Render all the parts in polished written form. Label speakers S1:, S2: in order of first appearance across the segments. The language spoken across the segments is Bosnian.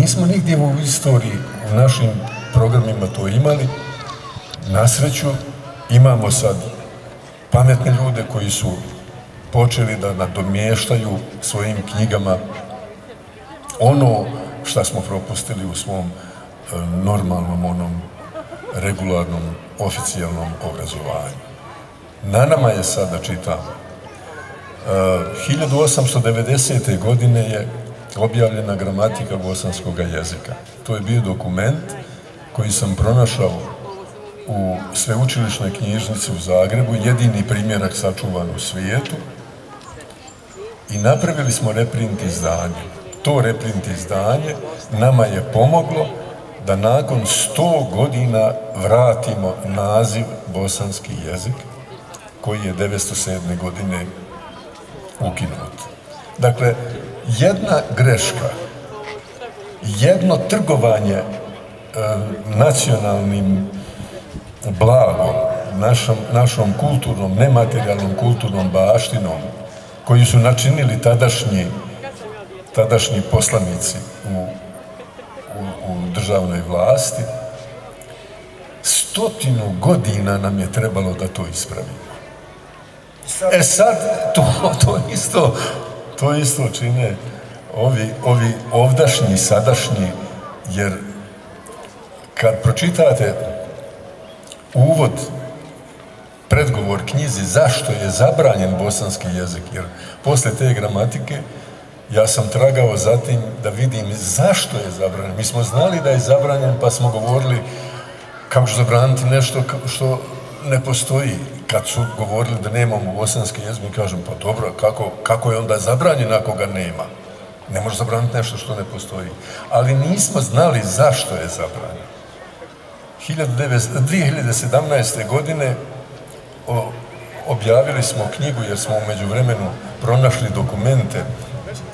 S1: nismo nigdje u istoriji, u našim programima to imali. Na sreću imamo sad pametne ljude koji su počeli da nadomještaju svojim knjigama ono što smo propustili u svom normalnom, onom regularnom, oficijalnom obrazovanju. Na nama je sad da čitamo. 1890. godine je objavljena gramatika bosanskog jezika. To je bio dokument koji sam pronašao u sveučilišnoj knjižnici u Zagrebu, jedini primjerak sačuvan u svijetu, i napravili smo reprint izdanje. To reprint izdanje nama je pomoglo da nakon 100 godina vratimo naziv bosanski jezik, koji je 907. godine ukinut. Dakle, jedna greška, jedno trgovanje nacionalnim blagom, našom kulturnom, nematerijalnom kulturnom baštinom, koju su načinili tadašnji poslanici u državnoj vlasti, 100 godina nam je trebalo da to ispravimo. E sad, to isto čine ovi ovdašnji, sadašnji, jer kad pročitate uvod, predgovor knjizi zašto je zabranjen bosanski jezik, jer posle te gramatike ja sam tragao za tim da vidim zašto je zabranjen. Mi smo znali da je zabranjen, pa smo govorili kako će zabraniti nešto što ne postoji. Kad su govorili da nemamo bosanski jezik, mi kažem, pa dobro, kako je onda zabranjen ako ga nema? Ne može zabraniti nešto što ne postoji. Ali nismo znali zašto je zabranjen. 2017. godine objavili smo knjigu jer smo u međuvremenu pronašli dokumente,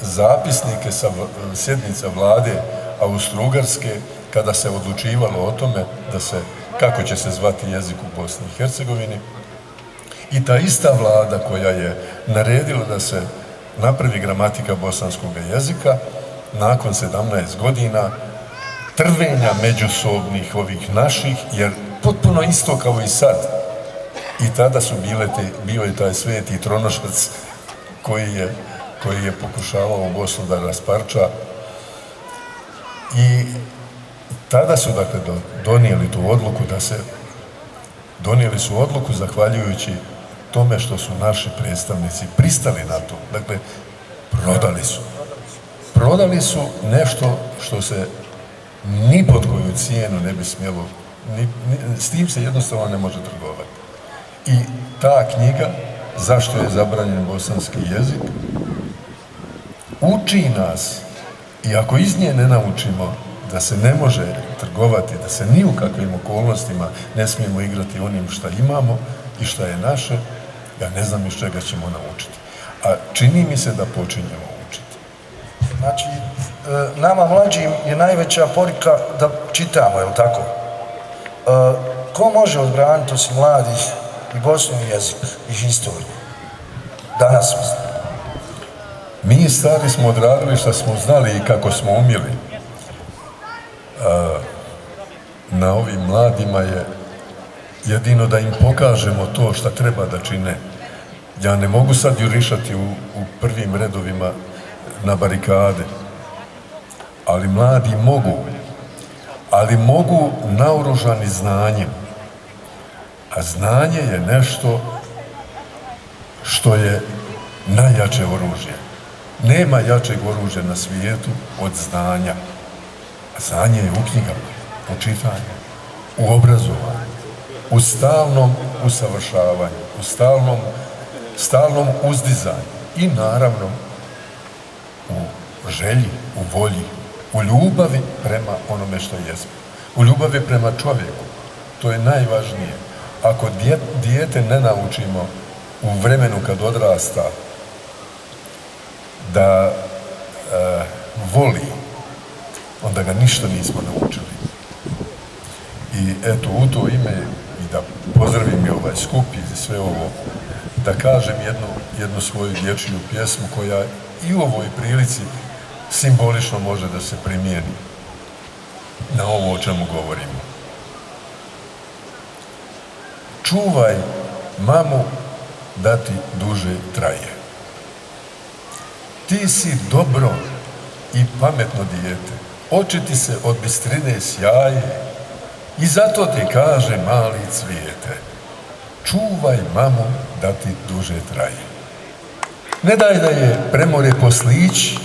S1: zapisnike sa sjednica vlade Austro-Ugarske kada se odlučivalo o tome kako će se zvati jezik u Bosni i Hercegovini. I ta ista vlada koja je naredila da se napravi gramatika bosanskog jezika, nakon 17 godina trvenja međusobnih ovih naših, jer potpuno isto kao i sad. I tada su bio je taj sveti tronošac koji je pokušavao Bosnu da rasparča. I tada su, dakle, donijeli tu odluku donijeli su odluku zahvaljujući tome što su naši predstavnici pristali na to. Dakle, prodali su nešto što se ni pod koju cijenu ne bi smjelo, s tim se jednostavno ne može trgovati. I ta knjiga, zašto je zabranjen bosanski jezik, uči nas, i ako iz nje ne naučimo da se ne može trgovati, da se ni u kakvim okolnostima ne smijemo igrati onim šta imamo i šta je naše, ja ne znam iz čega ćemo naučiti. A čini mi se da počinjemo učiti.
S2: Znači, nama mlađim je najveća porika da čitamo, je li tako? Ko može odbraniti osim mladih i Bosnu jezik i historiju? Danas mislim.
S1: Mi stari smo odradili što smo znali i kako smo umjeli. Na ovim mladima je jedino da im pokažemo to što treba da čine. Ja ne mogu sad jurišati u prvim redovima na barikade, ali mladi mogu naoružani znanjem. A znanje je nešto što je najjače oružje. Nema jačeg oružja na svijetu od znanja. A znanje je u knjigama, u čitanju, u obrazovanju, u stalnom usavršavanju, u stalnom uzdizanju i naravno u želji, u volji, u ljubavi prema onome što jesmo, u ljubavi prema čovjeku. To je najvažnije. Ako dijete ne naučimo u vremenu kad odrasta da voli, onda ga ništa nismo naučili. I eto, u to ime, i da pozdravim i ovaj skup i sve ovo, da kažem jednu svoju dječju pjesmu koja i u ovoj prilici simbolično može da se primijeni. na ovo o čemu govorimo. Čuvaj mamu da ti duže traje. Ti si dobro i pametno dijete. Oči ti se od bistrine sjaje i zato ti kaže mali cvijete. Čuvaj mamu da ti duže traje. Ne daj da je premore poslići,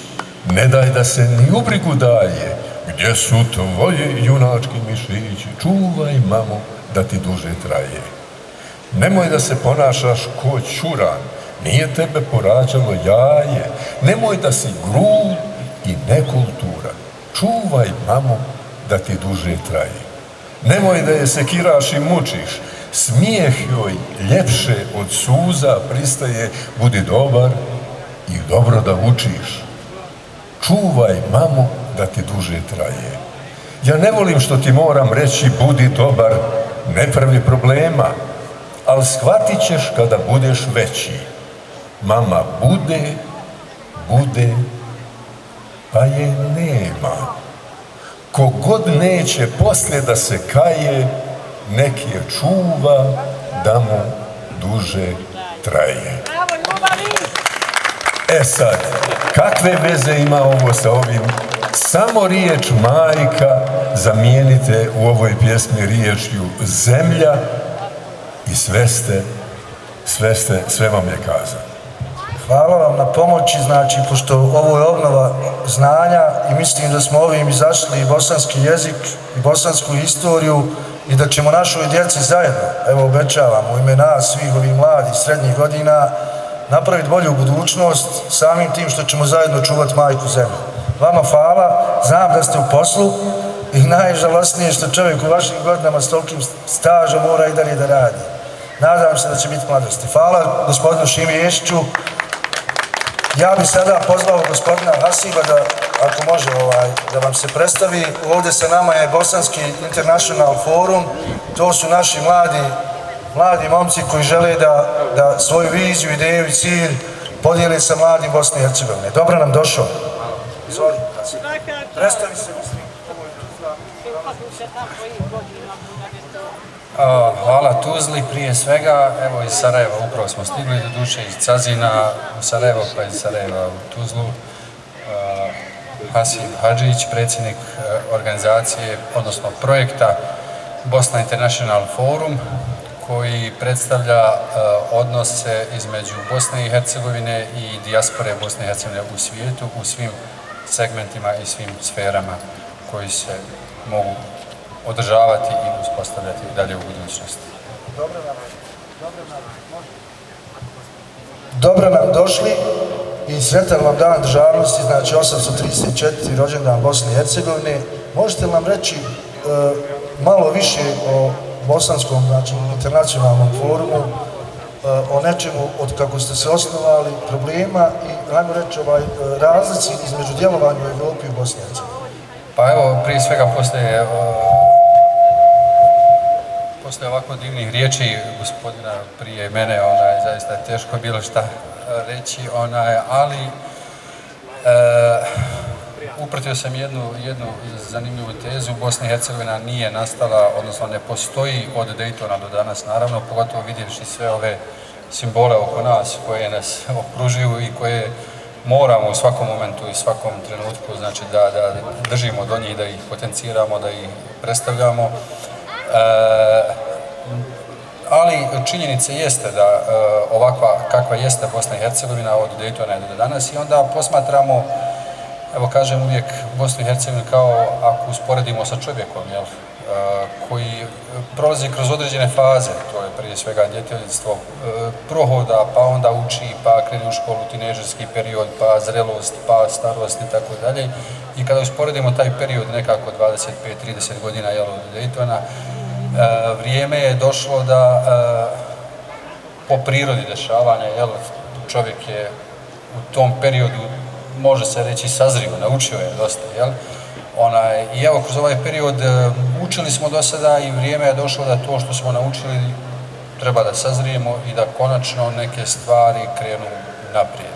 S1: ne daj da se ni u brigu daje. Gdje su tvoji junački mišići? Čuvaj mamu da ti duže traje. Nemoj da se ponašaš ko ćuran, nije tebe porađalo jaje. Nemoj da si grub i nekulturan. Čuvaj mamu da ti duže traje. Nemoj da je sekiraš i mučiš, smijeh joj ljepše od suza pristaje, budi dobar i dobro da učiš. Čuvaj mamu da ti duže traje. Ja ne volim što ti moram reći budi dobar, ne pravi problema, ali shvatit ćeš kada budeš veći. Mama bude, pa je nema. Kogod neće poslije da se kaje, nek je čuva da mu duže traje. E sad, kakve veze ima ovo sa ovim? Samo riječ majka zamijenite u ovoj pjesmi riječju zemlja i sve vam je kazano.
S2: Hvala vam na pomoći, znači, pošto ovo je obnova znanja i mislim da smo ovim izašli i bosanski jezik i bosansku historiju i da ćemo našoj djeci zajedno, evo obećavam, u ime nas, svih ovih mladih, srednjih godina, napraviti bolju budućnost samim tim što ćemo zajedno čuvati majku zemlju. Vama hvala, znam da ste u poslu i najžalosnije što čovjek u vašim godinama s tolikim stažom mora i dalje da radi. Nadam se da će biti mladosti. Hvala gospodinu Šimi Ješiću. Ja bih sada pozvao gospodina Hasiba da, ako može, da vam se predstavi. Ovdje sa nama je Bosanski International Forum. To su naši mladi momci koji žele da svoju viziju, ideju i cilj podijeli sa mladim Bosne i Hercegovine. Dobro nam došao. Izvolite. Predstavi se.
S3: Hvala Tuzli prije svega, evo iz Sarajeva upravo smo stigli, doduše iz Cazina u Sarajevo, pa iz Sarajeva u Tuzlu. Hasib Hadžić, predsjednik organizacije, odnosno projekta Bosna International Forum, koji predstavlja odnose između Bosne i Hercegovine i dijaspore Bosne i Hercegovine u svijetu, u svim segmentima i svim sferama koji se mogu održavati i uspostavljati dalje u budućnosti.
S2: Dobro nam došli i sretan vam dan državnosti, znači 834. rođendan Bosne i Hercegovine. Možete li nam reći malo više o Bosanskom, znači internacionalnom forumu, o nečemu od kako ste se osnovali, problema i, ajmo reći, razlici između djelovanja u Evropi i Bosni i Hercegovini?
S3: Pa evo, prije svega poslije ovako divnih riječi gospodina prije mene, zaista je teško bilo šta reći, ali upratio sam jednu zanimljivu tezu. Bosna i Hercegovina nije nastala, odnosno ne postoji od Daytona do danas, naravno, pogotovo vidjevši sve ove simbole oko nas koje nas okružuju i koje moramo u svakom momentu i svakom trenutku, znači da držimo do njih, da ih potenciramo, da ih predstavljamo. Ali činjenica jeste da ovakva kakva jeste Bosna i Hercegovina od Daytona do danas i onda posmatramo, evo kažem uvijek, Bosnu i Hercegovinu kao ako usporedimo sa čovjekom, koji prolazi kroz određene faze, to je prije svega djetinjstvo, prohoda, pa onda uči, pa krene u školu, tinejdžerski period, pa zrelost, pa starost i tako dalje. I kada usporedimo taj period nekako 25-30 godina od Daytona, vrijeme je došlo da po prirodi dešavanja čovjek je u tom periodu, može se reći, sazrio, naučio je dosta, I evo, kroz ovaj period učili smo do sada i vrijeme je došlo da to što smo naučili treba da sazrijemo i da konačno neke stvari krenu naprijed.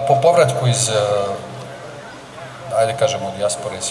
S3: Po povratku iz, ajde kažemo, dijaspore